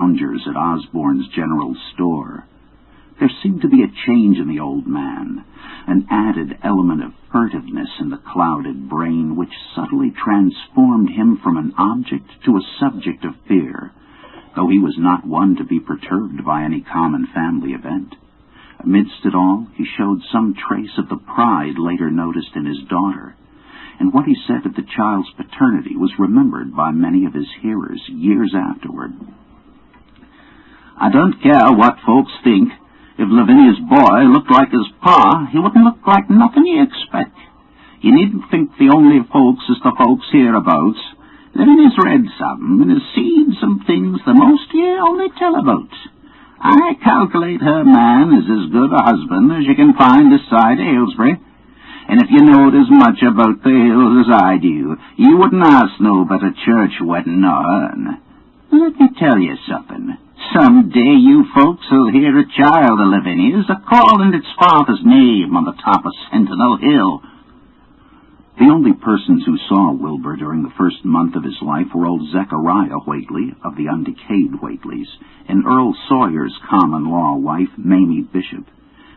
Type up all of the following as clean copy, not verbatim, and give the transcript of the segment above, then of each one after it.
loungers at Osborne's general store. There seemed to be a change in the old man, an added element of furtiveness in the clouded brain which subtly transformed him from an object to a subject of fear, though he was not one to be perturbed by any common family event. Amidst it all, he showed some trace of the pride later noticed in his daughter, and what he said of the child's paternity was remembered by many of his hearers years afterward. "I don't care what folks think. If Lavinia's boy looked like his pa, he wouldn't look like nothing you expect. You needn't think the only folks is the folks hereabouts. Lavinia's read some, and has seen some things the most you only tell about. I calculate her man is as good a husband as you can find this side of Aylesbury. And if you knowed as much about the hills as I do, you wouldn't ask no better church wedding nor hern. Let me tell you something. Some day you folks will hear a child of Lavinia's a-calling its father's name on the top of Sentinel Hill." The only persons who saw Wilbur during the first month of his life were old Zechariah Whately of the undecayed Whateleys, and Earl Sawyer's common-law wife, Mamie Bishop.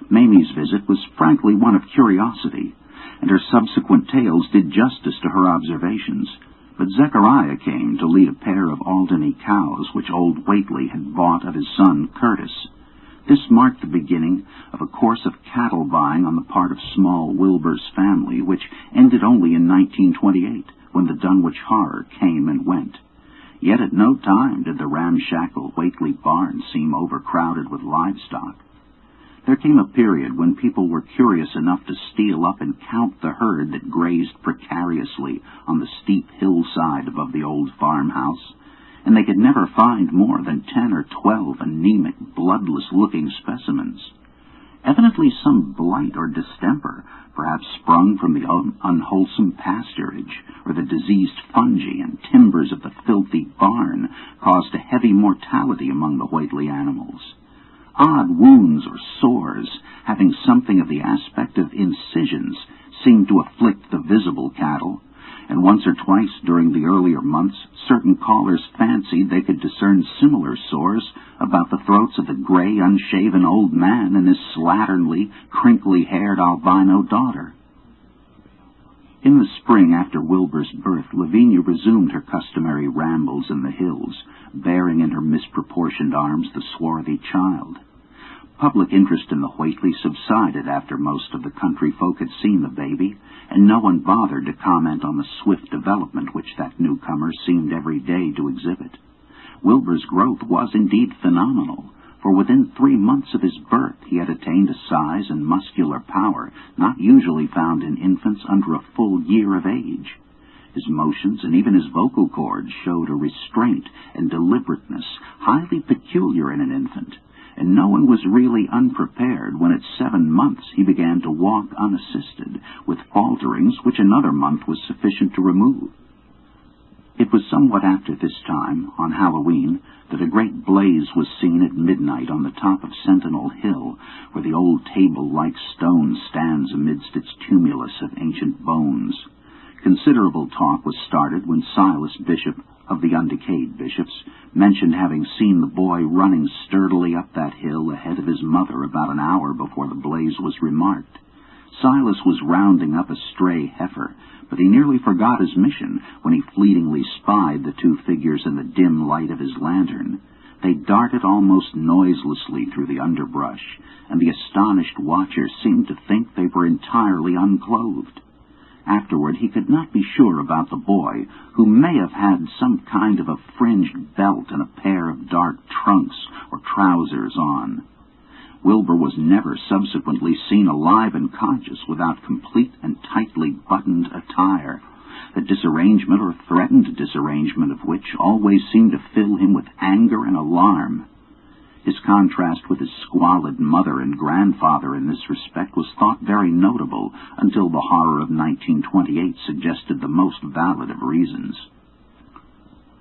Mamie's visit was frankly one of curiosity, and her subsequent tales did justice to her observations. But Zechariah came to lead a pair of Alderney cows which old Whately had bought of his son Curtis. This marked the beginning of a course of cattle buying on the part of small Wilbur's family, which ended only in 1928, when the Dunwich horror came and went. Yet at no time did the ramshackle Whately barn seem overcrowded with livestock. There came a period when people were curious enough to steal up and count the herd that grazed precariously on the steep hillside above the old farmhouse, and they could never find more than 10 or 12 anemic, bloodless-looking specimens. Evidently some blight or distemper, perhaps sprung from the unwholesome pasturage, or the diseased fungi and timbers of the filthy barn, caused a heavy mortality among the Whately animals. Odd wounds or sores, having something of the aspect of incisions, seemed to afflict the visible cattle, and once or twice during the earlier months certain callers fancied they could discern similar sores about the throats of the gray, unshaven old man and his slatternly, crinkly-haired albino daughter. In the spring after Wilbur's birth, Lavinia resumed her customary rambles in the hills, bearing in her misproportioned arms the swarthy child. Public interest in the Whately subsided after most of the country folk had seen the baby, and no one bothered to comment on the swift development which that newcomer seemed every day to exhibit. Wilbur's growth was indeed phenomenal, for within 3 months of his birth he had attained a size and muscular power not usually found in infants under a full year of age. His motions and even his vocal cords showed a restraint and deliberateness highly peculiar in an infant, and no one was really unprepared when at 7 months he began to walk unassisted, with falterings which another month was sufficient to remove. It was somewhat after this time, on Halloween, that a great blaze was seen at midnight on the top of Sentinel Hill, where the old table-like stone stands amidst its tumulus of ancient bones. Considerable talk was started when Silas Bishop, of the undecayed bishops, mentioned having seen the boy running sturdily up that hill ahead of his mother about an hour before the blaze was remarked. Silas was rounding up a stray heifer, but he nearly forgot his mission when he fleetingly spied the 2 figures in the dim light of his lantern. They darted almost noiselessly through the underbrush, and the astonished watcher seemed to think they were entirely unclothed. Afterward, he could not be sure about the boy, who may have had some kind of a fringed belt and a pair of dark trunks or trousers on. Wilbur was never subsequently seen alive and conscious without complete and tightly buttoned attire, the disarrangement or threatened disarrangement of which always seemed to fill him with anger and alarm. His contrast with his squalid mother and grandfather in this respect was thought very notable until the horror of 1928 suggested the most valid of reasons.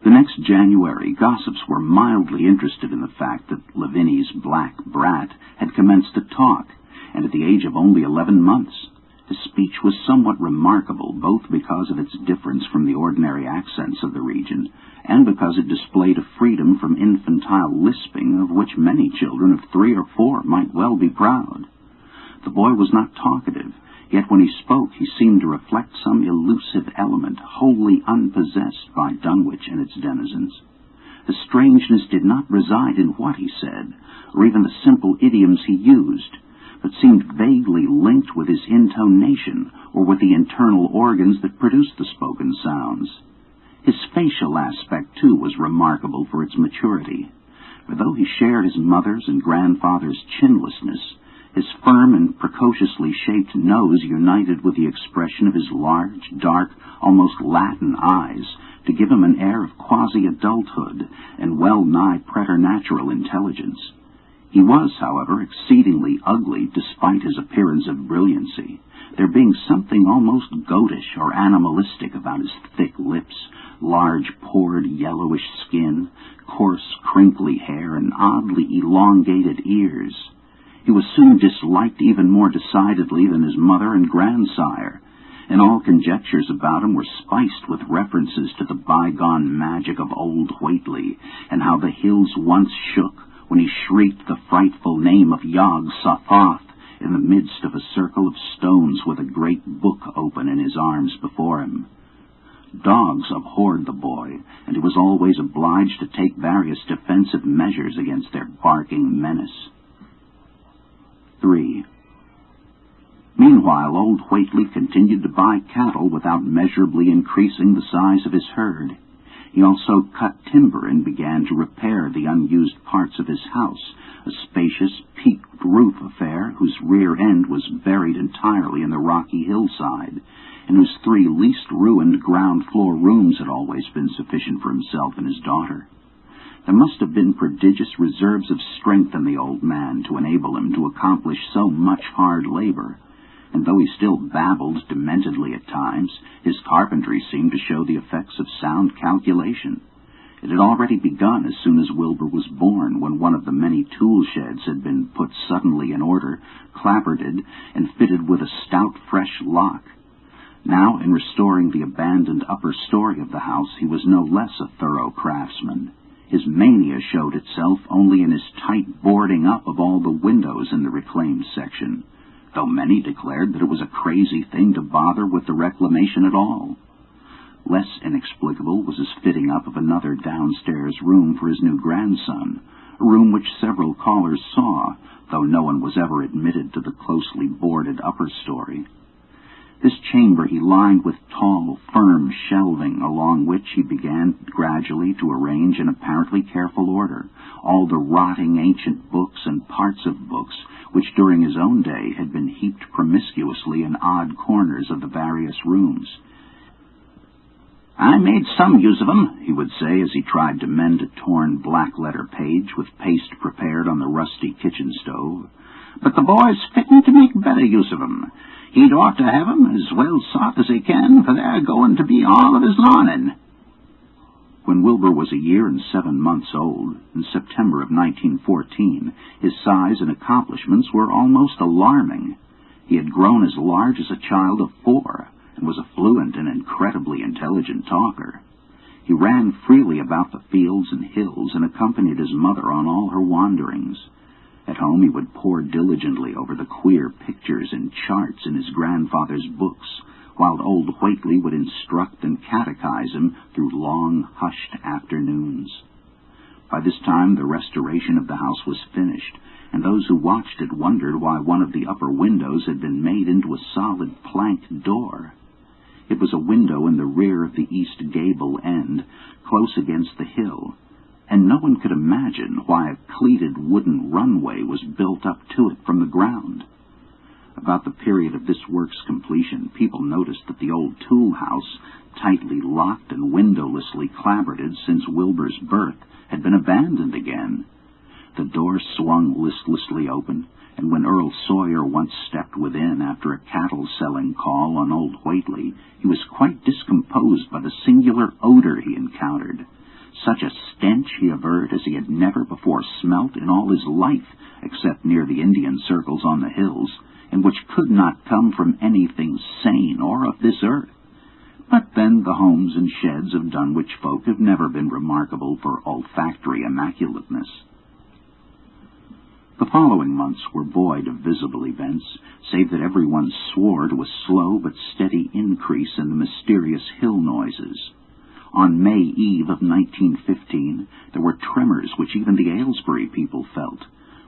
The next January, gossips were mildly interested in the fact that Lavinia's black brat had commenced to talk, and at the age of only 11 months. His speech was somewhat remarkable, both because of its difference from the ordinary accents of the region, and because it displayed a freedom from infantile lisping of which many children of 3 or 4 might well be proud. The boy was not talkative, yet when he spoke he seemed to reflect some elusive element wholly unpossessed by Dunwich and its denizens. The strangeness did not reside in what he said, or even the simple idioms he used, but seemed vaguely linked with his intonation or with the internal organs that produced the spoken sounds. His facial aspect, too, was remarkable for its maturity, for though he shared his mother's and grandfather's chinlessness, his firm and precociously shaped nose united with the expression of his large, dark, almost Latin eyes to give him an air of quasi-adulthood and well-nigh preternatural intelligence. He was, however, exceedingly ugly despite his appearance of brilliancy, there being something almost goatish or animalistic about his thick lips, large pored yellowish skin, coarse crinkly hair, and oddly elongated ears. He was soon disliked even more decidedly than his mother and grandsire, and all conjectures about him were spiced with references to the bygone magic of old Whately, and how the hills once shook when he shrieked the frightful name of Yog-Sothoth in the midst of a circle of stones with a great book open in his arms before him. Dogs abhorred the boy, and he was always obliged to take various defensive measures against their barking menace. 3. Meanwhile, old Whately continued to buy cattle without measurably increasing the size of his herd. He also cut timber and began to repair the unused parts of his house, a spacious, peaked roof affair whose rear end was buried entirely in the rocky hillside, and whose 3 least ruined ground-floor rooms had always been sufficient for himself and his daughter. There must have been prodigious reserves of strength in the old man to enable him to accomplish so much hard labor, and though he still babbled dementedly at times, his carpentry seemed to show the effects of sound calculation. It had already begun as soon as Wilbur was born, when one of the many tool sheds had been put suddenly in order, clapboarded, and fitted with a stout, fresh lock. Now, in restoring the abandoned upper story of the house, he was no less a thorough craftsman. His mania showed itself only in his tight boarding up of all the windows in the reclaimed section, though many declared that it was a crazy thing to bother with the reclamation at all. Less inexplicable was his fitting up of another downstairs room for his new grandson, a room which several callers saw, though no one was ever admitted to the closely boarded upper story. This chamber he lined with tall, firm shelving, along which he began gradually to arrange in apparently careful order all the rotting ancient books and parts of books which during his own day had been heaped promiscuously in odd corners of the various rooms. "I made some use of 'em," he would say as he tried to mend a torn black-letter page with paste prepared on the rusty kitchen stove, "but the boy's fitting to make better use of 'em. He'd ought to have 'em as well sought as he can, for they're going to be all of his larnin'." When Wilbur was a year and 7 months old, in September of 1914, his size and accomplishments were almost alarming. He had grown as large as a child of 4, and was a fluent and incredibly intelligent talker. He ran freely about the fields and hills and accompanied his mother on all her wanderings. At home he would pore diligently over the queer pictures and charts in his grandfather's books, while old Whately would instruct and catechize him through long, hushed afternoons. By this time the restoration of the house was finished, and those who watched it wondered why one of the upper windows had been made into a solid plank door. It was a window in the rear of the east gable end, close against the hill, and no one could imagine why a cleated wooden runway was built up to it from the ground. About the period of this work's completion, people noticed that the old tool house, tightly locked and windowlessly clapboarded since Wilbur's birth, had been abandoned again. The door swung listlessly open, and when Earl Sawyer once stepped within after a cattle-selling call on old Whately, he was quite discomposed by the singular odor he encountered. Such a stench, he averred, as he had never before smelt in all his life, except near the Indian circles on the hills, and which could not come from anything sane or of this earth. But then the homes and sheds of Dunwich folk have never been remarkable for olfactory immaculateness. The following months were void of visible events, save that everyone swore to a slow but steady increase in the mysterious hill noises. On May Eve of 1915, there were tremors which even the Aylesbury people felt,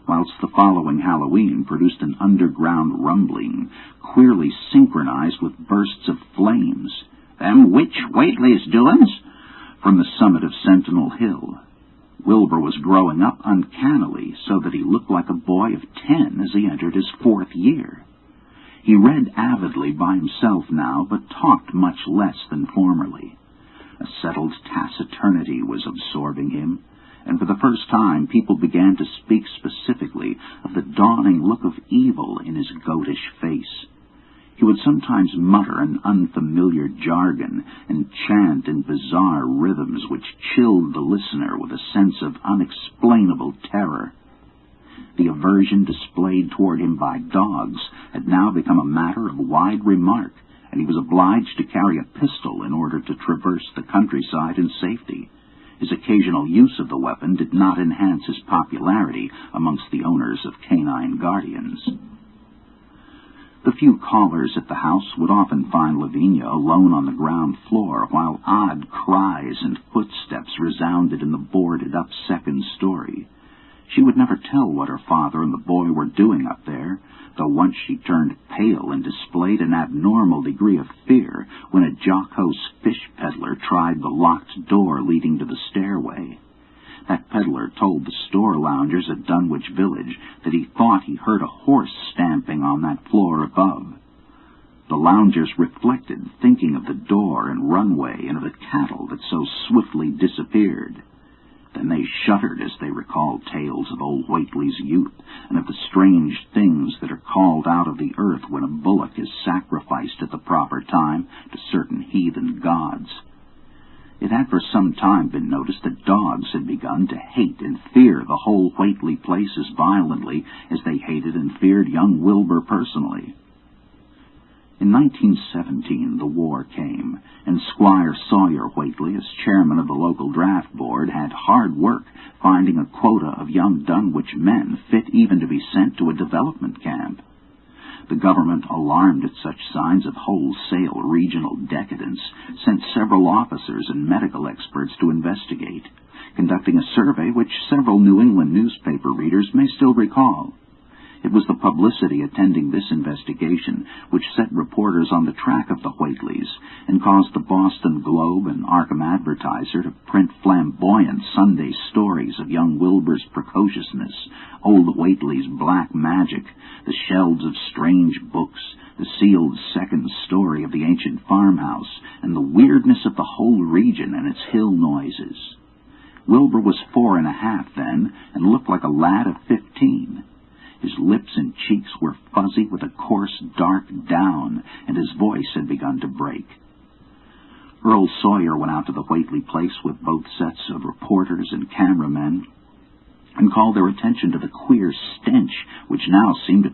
whilst the following Halloween produced an underground rumbling, queerly synchronized with bursts of flames. "Them witch Whately's doin's?" from the summit of Sentinel Hill. Wilbur was growing up uncannily, so that he looked like a boy of 10 as he entered his 4th year. He read avidly by himself now, but talked much less than formerly. A settled taciturnity was absorbing him, and for the first time people began to speak specifically of the dawning look of evil in his goatish face. He would sometimes mutter an unfamiliar jargon and chant in bizarre rhythms which chilled the listener with a sense of unexplainable terror. The aversion displayed toward him by dogs had now become a matter of wide remark, and he was obliged to carry a pistol in order to traverse the countryside in safety. His occasional use of the weapon did not enhance his popularity amongst the owners of canine guardians. The few callers at the house would often find Lavinia alone on the ground floor, while odd cries and footsteps resounded in the boarded-up 2nd story. She would never tell what her father and the boy were doing up there, though once she turned pale and displayed an abnormal degree of fear when a jocose fish peddler tried the locked door leading to the stairway. That peddler told the store loungers at Dunwich Village that he thought he heard a horse stamping on that floor above. The loungers reflected, thinking of the door and runway and of the cattle that so swiftly disappeared. Then they shuddered as they recalled tales of old Whately's youth and of the strange things that are called out of the earth when a bullock is sacrificed at the proper time to certain heathen gods. It had for some time been noticed that dogs had begun to hate and fear the whole Whately place as violently as they hated and feared young Wilbur personally. In 1917 the war came, and Squire Sawyer Whately, as chairman of the local draft board, had hard work finding a quota of young Dunwich men fit even to be sent to a development camp. The government, alarmed at such signs of wholesale regional decadence, sent several officers and medical experts to investigate, conducting a survey which several New England newspaper readers may still recall. It was the publicity attending this investigation which set reporters on the track of the Whateleys and caused the Boston Globe and Arkham Advertiser to print flamboyant Sunday stories of young Wilbur's precociousness, old Whately's black magic, the shelves of strange books, the sealed 2nd story of the ancient farmhouse, and the weirdness of the whole region and its hill noises. Wilbur was 4.5 then, and looked like a lad of 15. His lips and cheeks were fuzzy with a coarse, dark down, and his voice had begun to break. Earl Sawyer went out to the Whately place with both sets of reporters and cameramen, and called their attention to the queer stench which now seemed to